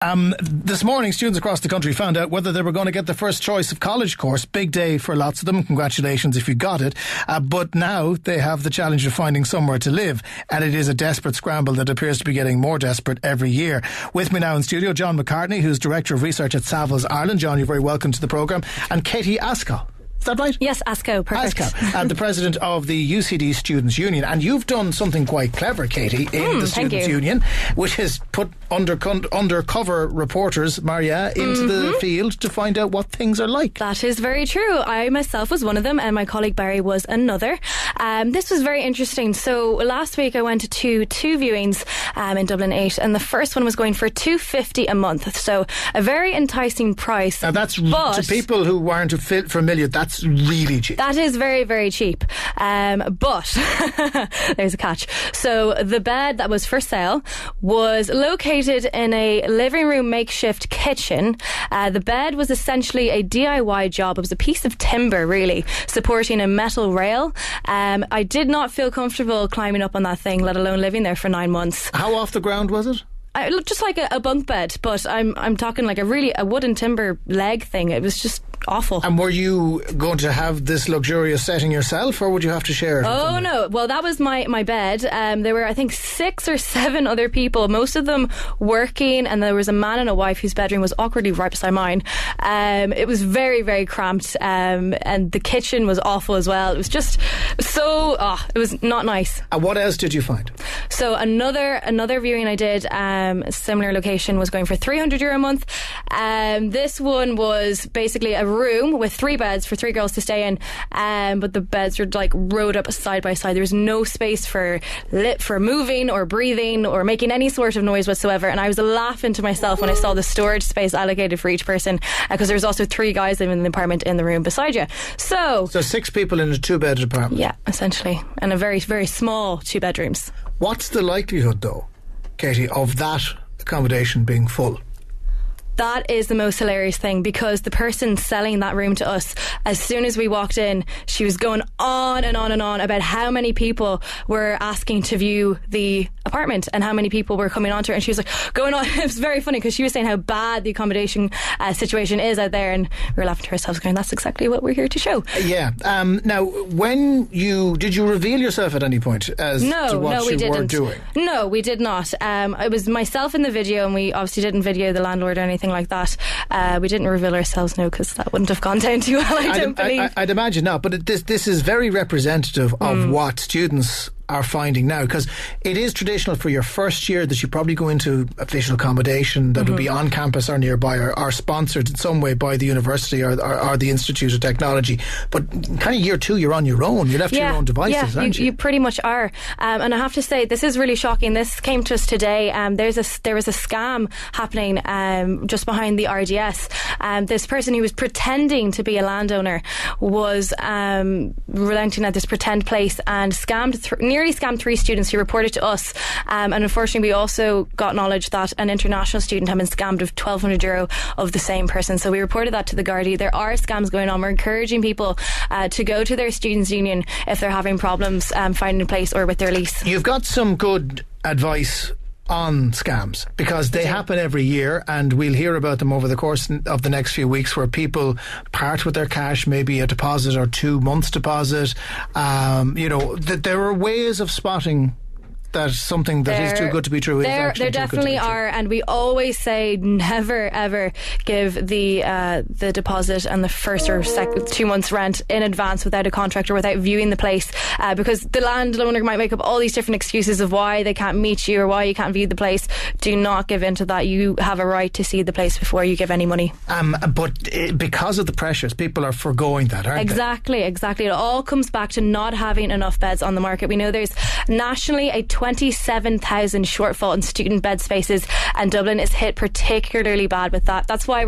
This morning, students across the country found out whether they were going to get the first choice of college course. Big day for lots of them. Congratulations if you got it. But now they have the challenge of finding somewhere to live. And it is a desperate scramble that appears to be getting more desperate every year. With me now in studio, John McCartney, who's Director of Research at Savills Ireland. John, you're very welcome to the programme. And Katie Askell. Is that right? Yes, ASCO, perfect. ASCO, the president of the UCD Students' Union. And you've done something quite clever, Katie, in the Students' Union, which has put undercover reporters, Maria, into the field to find out what things are like. That is very true. I myself was one of them, and my colleague Barry was another. This was very interesting. So last week I went to two viewings in Dublin 8, and the first one was going for $250 a month. So a very enticing price. Now that's, to people who aren't familiar, that's really cheap. That is very, very cheap. But there's a catch. So the bed that was for sale was located in a living room makeshift kitchen. The bed was essentially a DIY job. It was a piece of timber, really, supporting a metal rail. I did not feel comfortable climbing up on that thing, let alone living there for 9 months. How off the ground was it? It looked just like a bunk bed, but I'm talking like a wooden timber leg thing. It was just awful. And were you going to have this luxurious setting yourself, or would you have to share it? Oh no, well that was my bed. There were I think 6 or 7 other people, most of them working, and there was a man and a wife whose bedroom was awkwardly right beside mine. It was very, very cramped, and the kitchen was awful as well. It was just so it was not nice. And what else did you find? So another viewing I did, a similar location, was going for €300 a month. This one was basically a room with 3 beds for 3 girls to stay in, but the beds were like rowed up side by side. There was no space for moving or breathing or making any sort of noise whatsoever, and I was laughing to myself when I saw the storage space allocated for each person, because there was also 3 guys living in the apartment in the room beside you. So 6 people in a 2-bed apartment? Yeah, essentially, and a very, very small 2 bedrooms. What's the likelihood though, Katie, of that accommodation being full? That is the most hilarious thing, because the person selling that room to us, as soon as we walked in, she was going on and on and on about how many people were asking to view the apartment and how many people were coming onto her, and she was like going on. It was very funny because she was saying how bad the accommodation situation is out there, and we were laughing to ourselves going, that's exactly what we're here to show. Yeah. Now, did you reveal yourself at any point as to what you were doing? No, we did not. It was myself in the video, and we obviously didn't video the landlord or anything like that. We didn't reveal ourselves, no, because that wouldn't have gone down too well, I don't believe. I'd imagine not, but this is very representative of what students are finding now, because it is traditional for your first year that you probably go into official accommodation that will be on campus or nearby, or sponsored in some way by the university or the Institute of Technology. But kind of year 2, you're on your own. You're left to your own devices, aren't you? You pretty much are. And I have to say, this is really shocking. This came to us today. There was a scam happening just behind the RDS. This person who was pretending to be a landowner was renting at this pretend place and nearly scammed 3 students who reported to us, and unfortunately we also got knowledge that an international student had been scammed of €1,200 of the same person. So we reported that to the Gardaí. There are scams going on. We're encouraging people to go to their students' union if they're having problems finding a place or with their lease. You've got some good advice on scams, because they happen every year, and we'll hear about them over the course of the next few weeks, where people part with their cash, maybe a deposit or 2 months deposit. There are ways of spotting that something that is too good to be true is actually there definitely are, and we always say never ever give the deposit and the first or second 2 months rent in advance without a contract or without viewing the place, because the landowner might make up all these different excuses of why they can't meet you or why you can't view the place. Do not give in to that. You have a right to see the place before you give any money. But because of the pressures, people are foregoing that, aren't they? Exactly. It all comes back to not having enough beds on the market. We know there's nationally a 27,000 shortfall in student bed spaces, and Dublin is hit particularly bad with that. That's why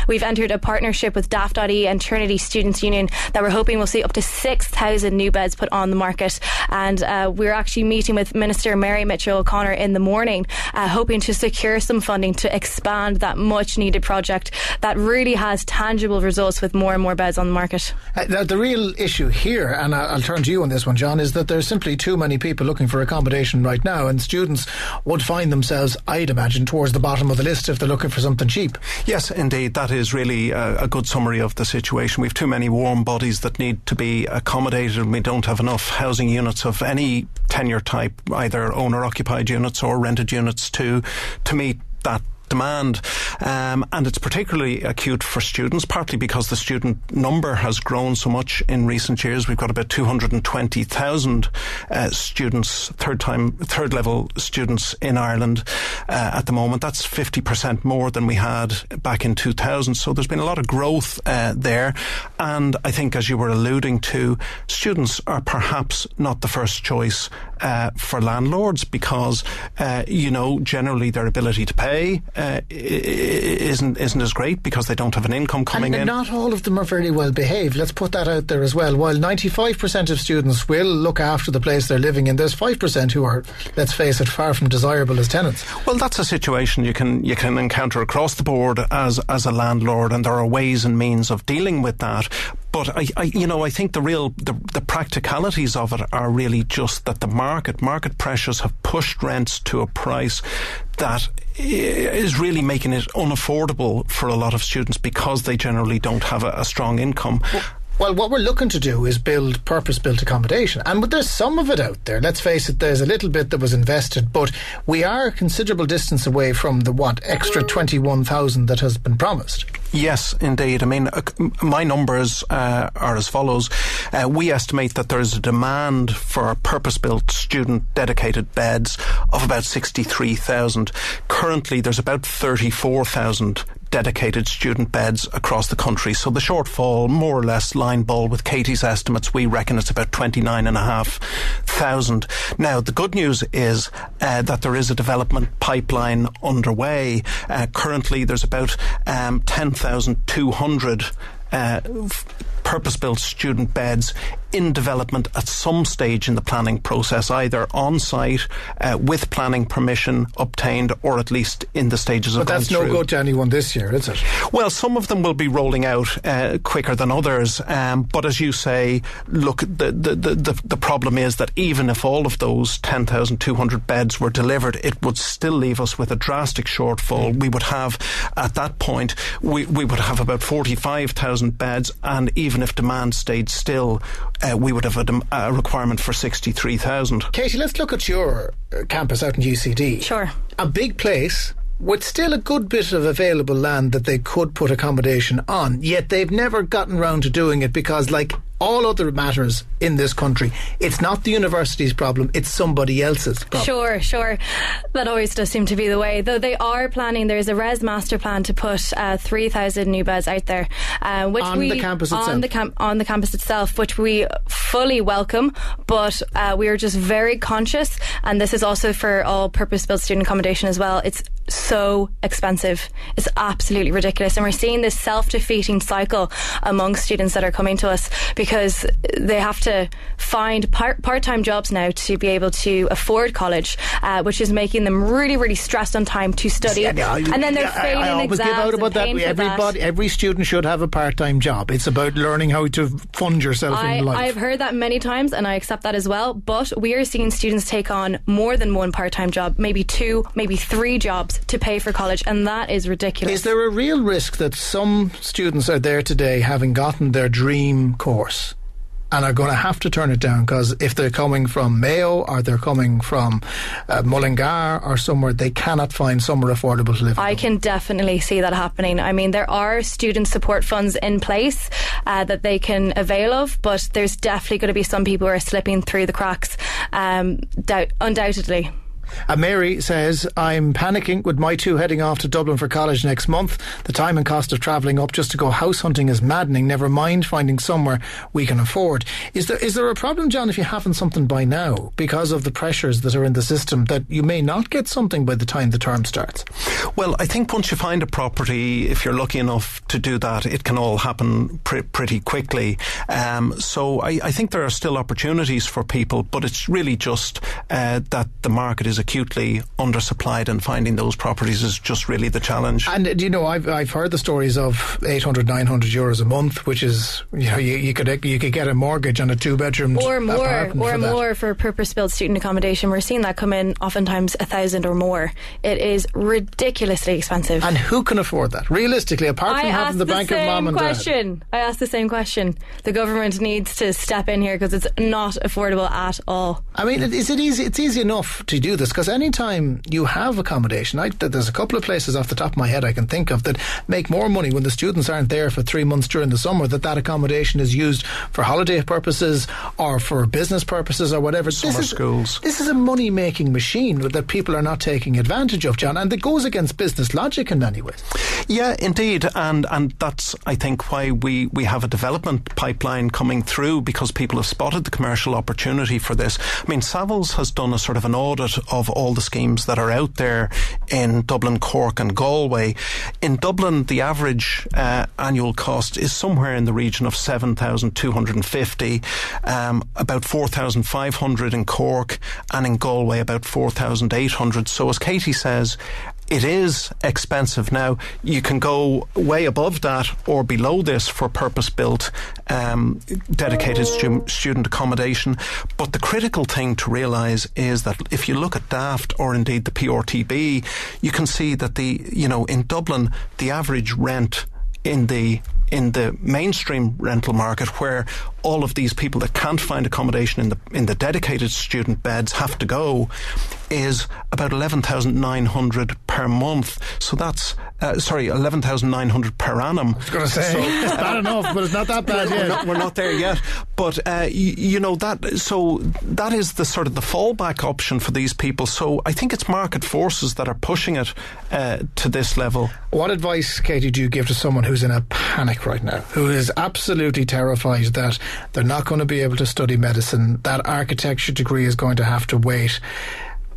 we've entered a partnership with Daft.E and Trinity Students' Union that we're hoping will see up to 6,000 new beds put on the market. And we're actually meeting with Minister Mary Mitchell-O'Connor in the morning, hoping to secure some funding to expand that much needed project that really has tangible results with more and more beds on the market. The real issue here, and I'll turn to you on this one, John, is that there's simply too many people looking for accommodation accommodation right now, and students would find themselves, I'd imagine, towards the bottom of the list if they're looking for something cheap. Yes, indeed. That is really a good summary of the situation. We have too many warm bodies that need to be accommodated, and we don't have enough housing units of any tenure type, either owner-occupied units or rented units, to meet that demand, and it's particularly acute for students, partly because the student number has grown so much in recent years. We've got about 220,000 students, third level students in Ireland at the moment. That's 50% more than we had back in 2000. So there's been a lot of growth there, and I think, as you were alluding to, students are perhaps not the first choice for landlords, because generally their ability to pay isn't as great, because they don't have an income coming in. And not all of them are very well behaved. Let's put that out there as well. While 95% of students will look after the place they're living in, there's 5% who are, let's face it, far from desirable as tenants. Well, that's a situation you can encounter across the board as a landlord, and there are ways and means of dealing with that. But I think the practicalities of it are really just that the market pressures have pushed rents to a price that is really making it unaffordable for a lot of students, because they generally don't have a strong income. Well, what we're looking to do is build purpose-built accommodation, and there's some of it out there. Let's face it, there's a little bit that was invested, but we are a considerable distance away from the extra 21,000 that has been promised. Yes, indeed. I mean, my numbers are as follows. We estimate that there is a demand for purpose-built student dedicated beds of about 63,000. Currently, there's about 34,000 dedicated student beds across the country. So the shortfall, more or less line ball with Katie's estimates, we reckon it's about 29,500. Now, the good news is that there is a development pipeline underway. Currently, there's about 10,200 purpose-built student beds in development at some stage in the planning process, either on site with planning permission obtained, or at least in the stages of going through. But that's no good to anyone this year, is it? Well, some of them will be rolling out quicker than others, but as you say, look, the problem is that even if all of those 10,200 beds were delivered, it would still leave us with a drastic shortfall. We would have, at that point, we would have about 45,000 beds, and even if demand stayed still, we would have a requirement for 63,000. Katie, let's look at your campus out in UCD. Sure. A big place with still a good bit of available land that they could put accommodation on, yet they've never gotten round to doing it because, like all other matters in this country, it's not the university's problem, it's somebody else's problem. Sure. That always does seem to be the way. Though they are planning, there's a res master plan to put 3,000 new beds out there, which on the campus itself. On the campus itself, which we fully welcome, but we are just very conscious, and this is also for all purpose-built student accommodation as well. It's so expensive. It's absolutely ridiculous, and we're seeing this self-defeating cycle among students that are coming to us, because they have to find part-time jobs now to be able to afford college, which is making them really, really stressed on time to study. And then they're failing I always exams. give out about that. Every student should have a part-time job. It's about learning how to fund yourself in life. I've heard that many times, and I accept that as well. But we are seeing students take on more than one part-time job, maybe 2, maybe 3 jobs to pay for college, and that is ridiculous. Is there a real risk that some students are there today having gotten their dream course and are going to have to turn it down because if they're coming from Mayo or they're coming from Mullingar or somewhere, they cannot find somewhere affordable to live? I can definitely see that happening. I mean, there are student support funds in place that they can avail of, but there's definitely going to be some people who are slipping through the cracks, undoubtedly. Mary says, I'm panicking with my 2 heading off to Dublin for college next month. The time and cost of travelling up just to go house hunting is maddening, never mind finding somewhere we can afford. Is there a problem, John, if you haven't something by now because of the pressures that are in the system, that you may not get something by the time the term starts? Well, I think once you find a property, if you're lucky enough to do that, it can all happen pretty quickly. So I think there are still opportunities for people, but it's really just that the market is acutely undersupplied, and finding those properties is just really the challenge. And I've heard the stories of 800, 900 euros a month, which is you could get a mortgage on a 2-bedroom more for purpose-built student accommodation. We're seeing that come in oftentimes 1,000 or more. It is ridiculously expensive. And who can afford that realistically, apart from having the bank of mom and dad? I asked the same question. The government needs to step in here because it's not affordable at all. I mean, is it easy? It's easy enough to do this, because anytime you have accommodation, there's a couple of places off the top of my head I can think of that make more money when the students aren't there for 3 months during the summer, that accommodation is used for holiday purposes or for business purposes or whatever. Summer schools. This is a money-making machine that people are not taking advantage of, John, and it goes against business logic in many ways. Yeah, indeed, and that's, I think, why we have a development pipeline coming through, because people have spotted the commercial opportunity for this. I mean, Savills has done a sort of an audit of all the schemes that are out there in Dublin, Cork and Galway. In Dublin, the average annual cost is somewhere in the region of 7,250, about 4,500 in Cork, and in Galway about 4,800. So as Katie says, it is expensive. Now, you can go way above that or below this for purpose-built dedicated student accommodation. But the critical thing to realise is that if you look at DAFT or indeed the PRTB, you can see that in Dublin, the average rent in the mainstream rental market, where all of these people that can't find accommodation in the dedicated student beds have to go, is about 11,900 per month. So that's 11,900 per annum. I was going to say it's bad enough, but it's not that bad yet. We're not there yet. But that is the sort of the fallback option for these people. So I think it's market forces that are pushing it to this level. What advice, Katie, do you give to someone who's in a panic right now, who is absolutely terrified that they're not going to be able to study medicine, that architecture degree is going to have to wait,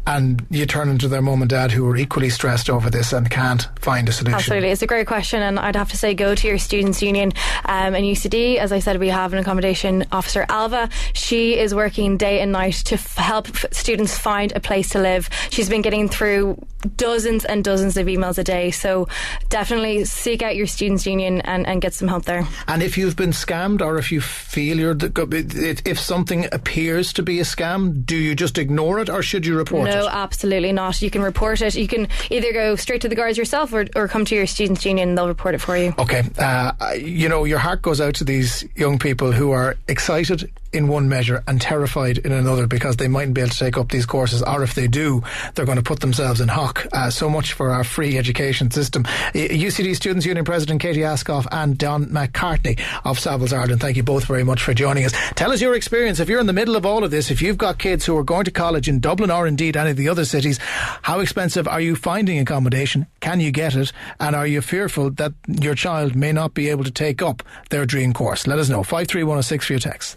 and you turn into their mum and dad who are equally stressed over this and can't find a solution? Absolutely, it's a great question, and I'd have to say go to your students' union. And UCD, as I said, we have an accommodation officer, Alva. She is working day and night to help students find a place to live. She's been getting through dozens and dozens of emails a day, so definitely seek out your students' union and get some help there. And if you've been scammed, or if you feel if something appears to be a scam, do you just ignore it or should you report it? No, absolutely not. You can report it. You can either go straight to the guards yourself or come to your students' union and they'll report it for you. Okay. Your heart goes out to these young people who are excited in one measure and terrified in another, because they mightn't be able to take up these courses, or if they do, they're going to put themselves in hock. So much for our free education system. UCD Students' Union President Katie Askoff and Don McCartney of Savills Ireland, thank you both very much for joining us. Tell us your experience. If you're in the middle of all of this, if you've got kids who are going to college in Dublin or indeed any of the other cities, how expensive are you finding accommodation? Can you get it? And are you fearful that your child may not be able to take up their dream course? Let us know. 53106 for your text.